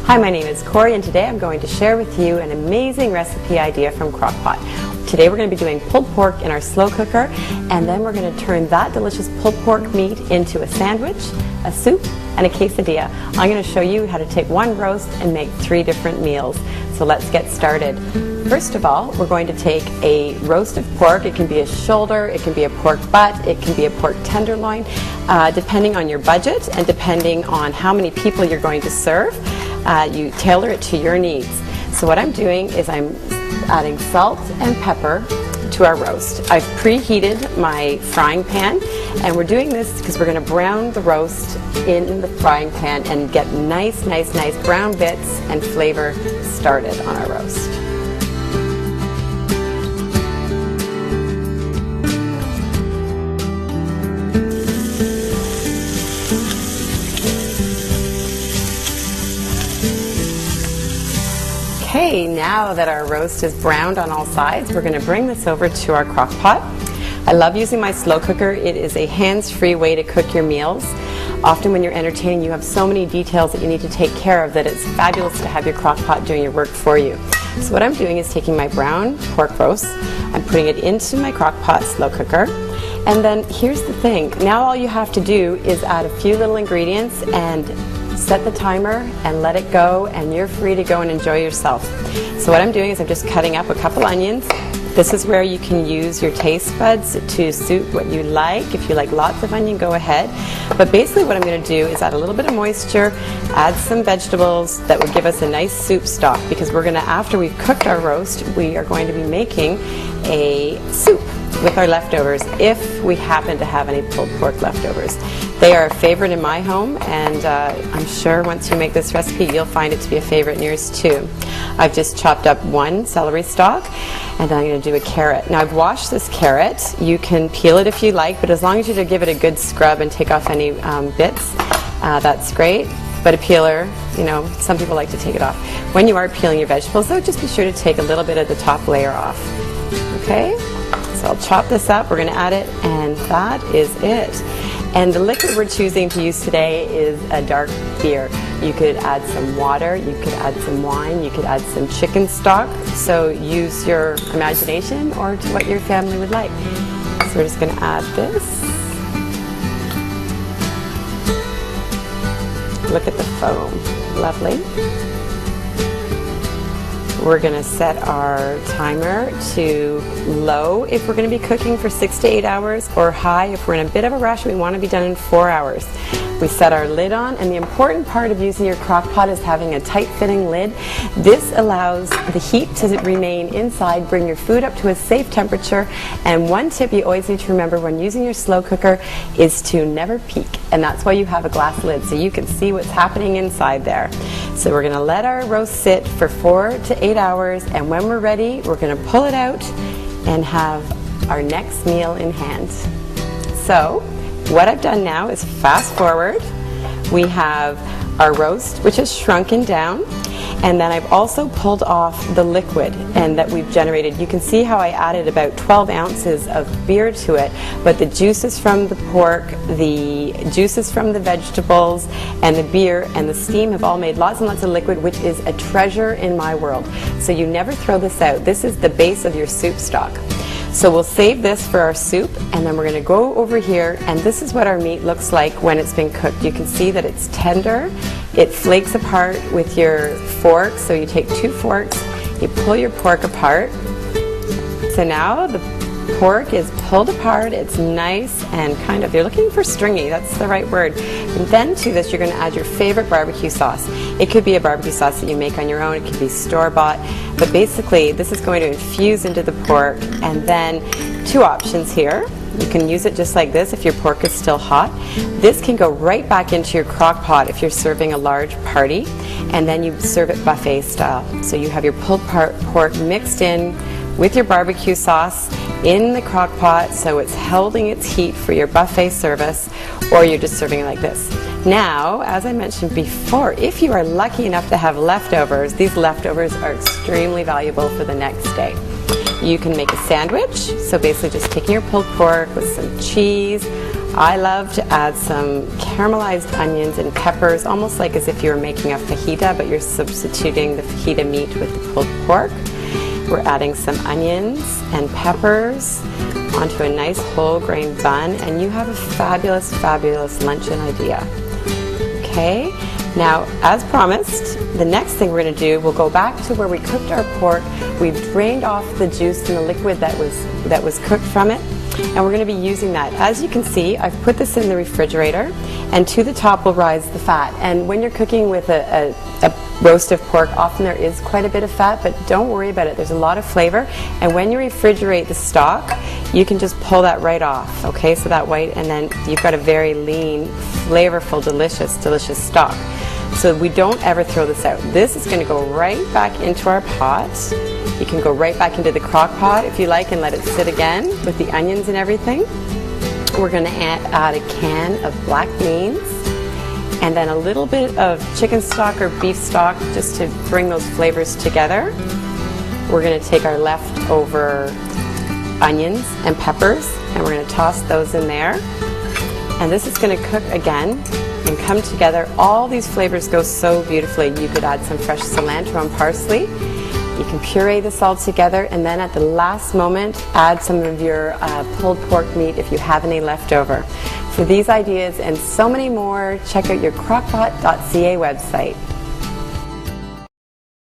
Hi, my name is Corey, and today I'm going to share with you an amazing recipe idea from Crock Pot. Today we're going to be doing pulled pork in our slow cooker, and then we're going to turn that delicious pulled pork meat into a sandwich, a soup, and a quesadilla. I'm going to show you how to take one roast and make 3 different meals. So let's get started. First of all, we're going to take a roast of pork. It can be a shoulder, it can be a pork butt, it can be a pork tenderloin, depending on your budget and depending on how many people you're going to serve. You tailor it to your needs. So what I'm doing is I'm adding salt and pepper to our roast. I've preheated my frying pan, and we're doing this because we're going to brown the roast in the frying pan and get nice brown bits and flavor started on our roast. Okay, now that our roast is browned on all sides, we're going to bring this over to our crock pot. I love using my slow cooker. It is a hands-free way to cook your meals. Often when you're entertaining, you have so many details that you need to take care of that it's fabulous to have your crock pot doing your work for you. So what I'm doing is taking my brown pork roast, I'm putting it into my crock pot slow cooker, and then here's the thing. Now all you have to do is add a few little ingredients and set the timer and let it go, and you're free to go and enjoy yourself. So what I'm doing is I'm just cutting up a couple onions. This is where you can use your taste buds to suit what you like. If you like lots of onion, go ahead. But basically what I'm going to do is add a little bit of moisture, add some vegetables that would give us a nice soup stock, because we're going to, after we've cooked our roast, we are going to be making a soup with our leftovers if we happen to have any pulled pork leftovers. They are a favorite in my home, and I'm sure once you make this recipe you'll find it to be a favorite in yours too. I've just chopped up 1 celery stalk, and then I'm going to do a carrot. Now I've washed this carrot. You can peel it if you like, but as long as you give it a good scrub and take off any bits, that's great. But a peeler, you know, some people like to take it off. When you are peeling your vegetables though, just be sure to take a little bit of the top layer off. Okay? So I'll chop this up, we're going to add it, and that is it. And the liquid we're choosing to use today is a dark beer. You could add some water, you could add some wine, you could add some chicken stock. So use your imagination or to what your family would like. So we're just going to add this. Look at the foam. Lovely. We're going to set our timer to low if we're going to be cooking for 6 to 8 hours, or high if we're in a bit of a rush and we want to be done in 4 hours. We set our lid on, and the important part of using your crock pot is having a tight-fitting lid. This allows the heat to remain inside, bring your food up to a safe temperature, and one tip you always need to remember when using your slow cooker is to never peek, and that's why you have a glass lid, so you can see what's happening inside there. So we're going to let our roast sit for 4 to 8 hours, and when we're ready, we're going to pull it out and have our next meal in hand. So what I've done now is fast forward. We have our roast, which is shrunken down, and then I've also pulled off the liquid and that we've generated. You can see how I added about 12 ounces of beer to it, but the juices from the pork, the juices from the vegetables, and the beer and the steam have all made lots and lots of liquid, which is a treasure in my world. So you never throw this out. This is the base of your soup stock. So we'll save this for our soup, and then we're going to go over here, and this is what our meat looks like when it's been cooked. You can see that it's tender. It flakes apart with your fork, so you take 2 forks, you pull your pork apart. So now the pork is pulled apart, it's nice and kind of, you're looking for stringy, that's the right word. And then to this you're going to add your favorite barbecue sauce. It could be a barbecue sauce that you make on your own, it could be store-bought, but basically this is going to infuse into the pork. And then 2 options here. You can use it just like this if your pork is still hot. This can go right back into your crock pot if you're serving a large party, and then you serve it buffet style. So you have your pulled pork mixed in with your barbecue sauce in the crock pot, so it's holding its heat for your buffet service, or you're just serving it like this. Now, as I mentioned before, if you are lucky enough to have leftovers, these leftovers are extremely valuable for the next day. You can make a sandwich, so basically just taking your pulled pork with some cheese, I love to add some caramelized onions and peppers, almost like as if you were making a fajita, but you're substituting the fajita meat with the pulled pork. We're adding some onions and peppers onto a nice whole grain bun, and you have a fabulous, fabulous luncheon idea. Okay, now as promised, the next thing we're going to do, we'll go back to where we cooked our pork. We've drained off the juice and the liquid that was cooked from it, and we're going to be using that. As you can see, I've put this in the refrigerator, and to the top will rise the fat. And when you're cooking with a roast of pork, often there is quite a bit of fat, but don't worry about it. There's a lot of flavor, and when you refrigerate the stock, you can just pull that right off, okay? So that white, and then you've got a very lean, flavorful, delicious, delicious stock. So we don't ever throw this out. This is going to go right back into our pot. You can go right back into the crock pot if you like and let it sit again with the onions and everything. We're going to add a can of black beans and then a little bit of chicken stock or beef stock just to bring those flavors together. We're going to take our leftover onions and peppers and we're going to toss those in there. And this is going to cook again and come together. All these flavors go so beautifully. You could add some fresh cilantro and parsley. You can puree this all together, and then at the last moment add some of your pulled pork meat if you have any left over. For these ideas and so many more, check out your crockpot.ca website.